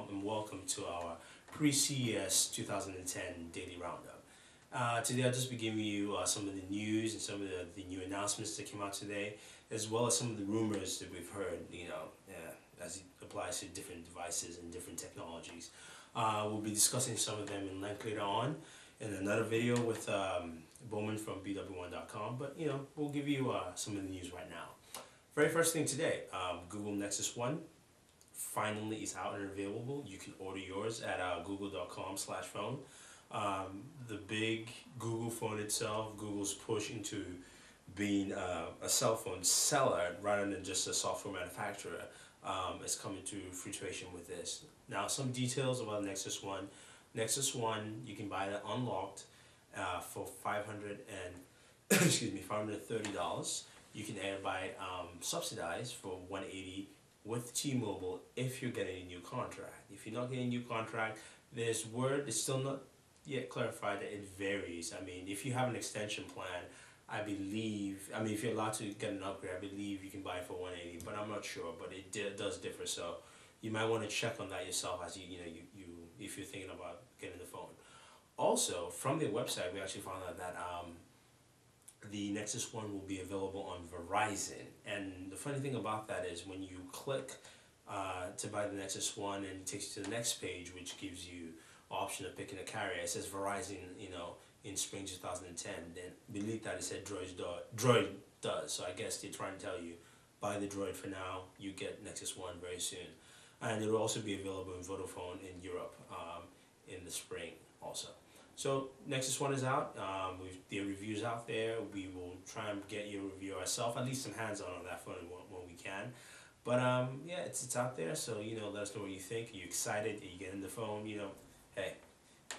and welcome to our pre-CES 2010 Daily Roundup. Today I'll just be giving you some of the news and some of the new announcements that came out today, as well as some of the rumors that we've heard, as it applies to different devices and different technologies. We'll be discussing some of them in length later on in another video with Bowman from Booredatwork.com, but we'll give you some of the news right now. Very first thing today, Google Nexus One finally is out and available. You can order yours at google.com/phone. The big Google phone itself, Google's push into being a cell phone seller rather than just a software manufacturer, is coming to fruition with this. Now, some details about Nexus One. Nexus One, you can buy that unlocked for $530. You can buy it subsidized for $180 with T-Mobile if you're getting a new contract. If you're not getting a new contract, there's word, it's still not yet clarified that it varies. I mean, if you have an extension plan, if you're allowed to get an upgrade, I believe you can buy it for $180, but I'm not sure, but it does differ, so you might want to check on that yourself as if you're thinking about getting the phone. Also, from their website, we actually found out that the Nexus One will be available on Verizon, and the funny thing about that is when you click to buy the Nexus One, and it takes you to the next page, which gives you option of picking a carrier. It says Verizon, in spring 2010. Then beneath that it said Droid does. So I guess they're trying to tell you, buy the Droid for now. You get Nexus One very soon, and it will also be available in Vodafone in Europe in the spring also. So Nexus One is out. The review's out there. We will try and get your review ourselves, at least some hands-on on that phone when we can. But yeah, it's out there. So let us know what you think. Are you excited? Are you getting the phone? Hey,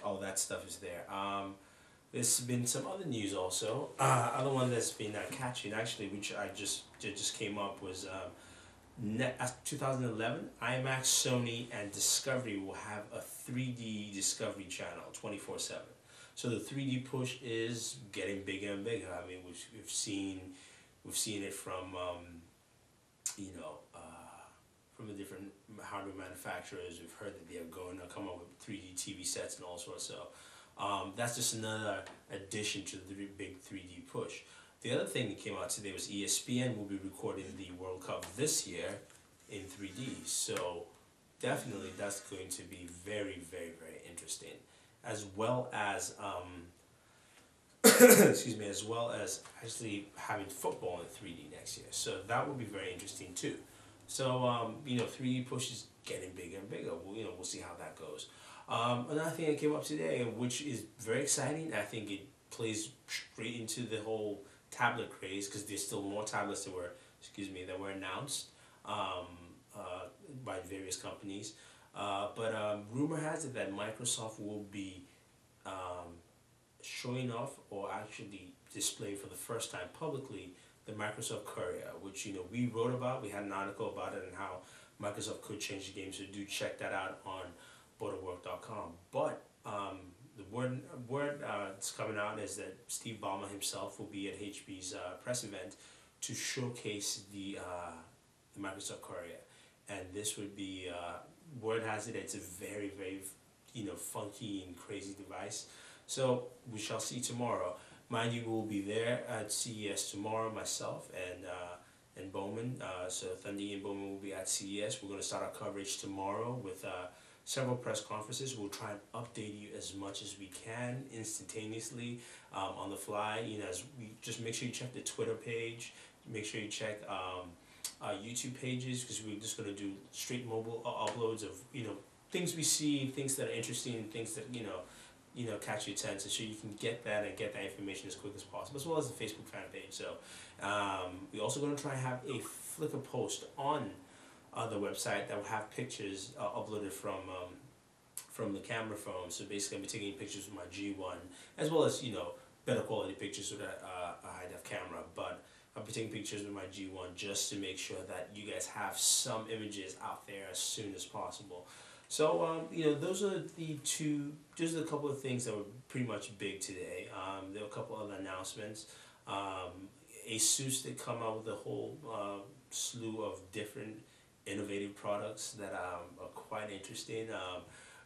all that stuff is there. There's been some other news also. Other one that's been catching actually, which I just came up was 2011. IMAX, Sony, and Discovery will have a 3D Discovery channel 24/7. So the 3D push is getting bigger and bigger. I mean, we've seen it from from the different hardware manufacturers. We've heard that they're going to come up with 3D TV sets and all sorts. So that's just another addition to the big 3D push. The other thing that came out today was ESPN will be recording the World Cup this year in 3D. So definitely that's going to be very, very, very interesting. As well as as well as actually having football in 3D next year. So that will be very interesting too. So 3D push is getting bigger and bigger. We'll see how that goes. Another thing that came up today, which is very exciting, I think it plays straight into the whole tablet craze, because there's still more tablets that were announced by various companies. But rumor has it that Microsoft will be showing off, or actually displaying for the first time publicly, the Microsoft Courier, which we wrote about. We had an article about it and how Microsoft could change the game. So do check that out on Booredatwork.com. But the word that's coming out is that Steve Ballmer himself will be at HP's press event to showcase the Microsoft Courier, and this would be word has it it's a very, very funky and crazy device. So we shall see tomorrow. Mind you, we'll be there at CES tomorrow, myself and Bowman. So Thundy and Bowman will be at CES. We're going to start our coverage tomorrow with several press conferences. We'll try and update you as much as we can instantaneously on the fly. As we just make sure you check the Twitter page. Make sure you check YouTube pages, because we're just going to do straight mobile uploads of things we see, things that are interesting, things that catch your attention, so you can get that information as quick as possible, as well as the Facebook fan page. So we're also going to try and have a Flickr post on the website that will have pictures uploaded from the camera phone. So basically, I'll be taking pictures with my G1, as well as better quality pictures with a high-def camera. But I'll be taking pictures with my G1 just to make sure that you guys have some images out there as soon as possible. So those are just a couple of things that were pretty much big today. There were a couple other announcements. ASUS did come out with a whole slew of different innovative products that are quite interesting.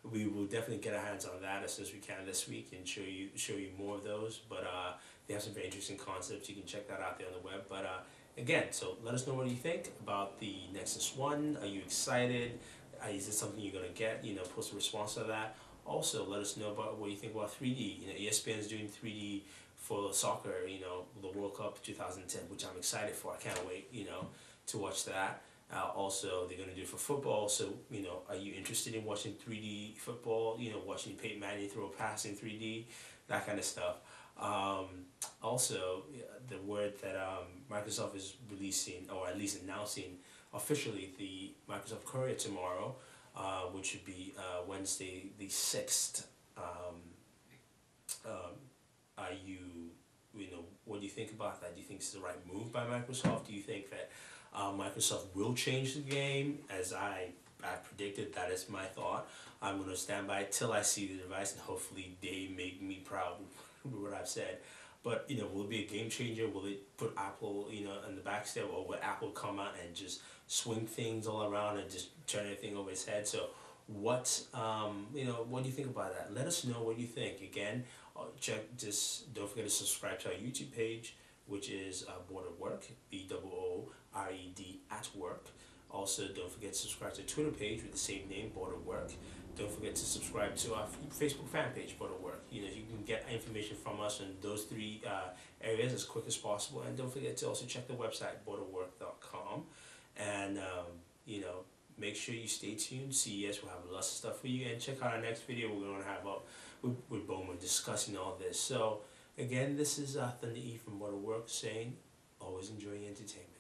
We will definitely get our hands on that as soon as we can this week and show you more of those. But they have some very interesting concepts. You can check that out there on the web. But again, so let us know what you think about the Nexus One. Are you excited? Is it something you're gonna get? Post a response to that. Also, let us know about what you think about 3D. ESPN is doing 3D for soccer. The World Cup 2010, which I'm excited for. I can't wait. To watch that. Also, they're going to do it for football. So, are you interested in watching 3D football? Watching Peyton Manning throw a pass in 3D, that kind of stuff. Also, the word that Microsoft is releasing, or at least announcing officially, the Microsoft Courier tomorrow, which would be Wednesday the 6th. Are you, what do you think about that? Do you think it's the right move by Microsoft? Do you think that Microsoft will change the game, as I predicted? That is my thought. I'm going to stand by till I see the device, and hopefully they make me proud with what I've said. But will it be a game changer? Will it put Apple in the back step, or will Apple come out and just swing things all around and just turn everything over its head? So what what do you think about that? Let us know what you think. Again, don't forget to subscribe to our YouTube page, which is Booredatwork, Boored at work. Also, don't forget to subscribe to the Twitter page with the same name, Booredatwork. Don't forget to subscribe to our Facebook fan page, Booredatwork. You can get information from us in those three areas as quick as possible. And don't forget to also check the website, Booredatwork.com. And make sure you stay tuned. CES will have lots of stuff for you. And check out our next video we're going to have up with Bowman discussing all this. So again, this is Thunder E from Booredatwork saying, always enjoy your entertainment.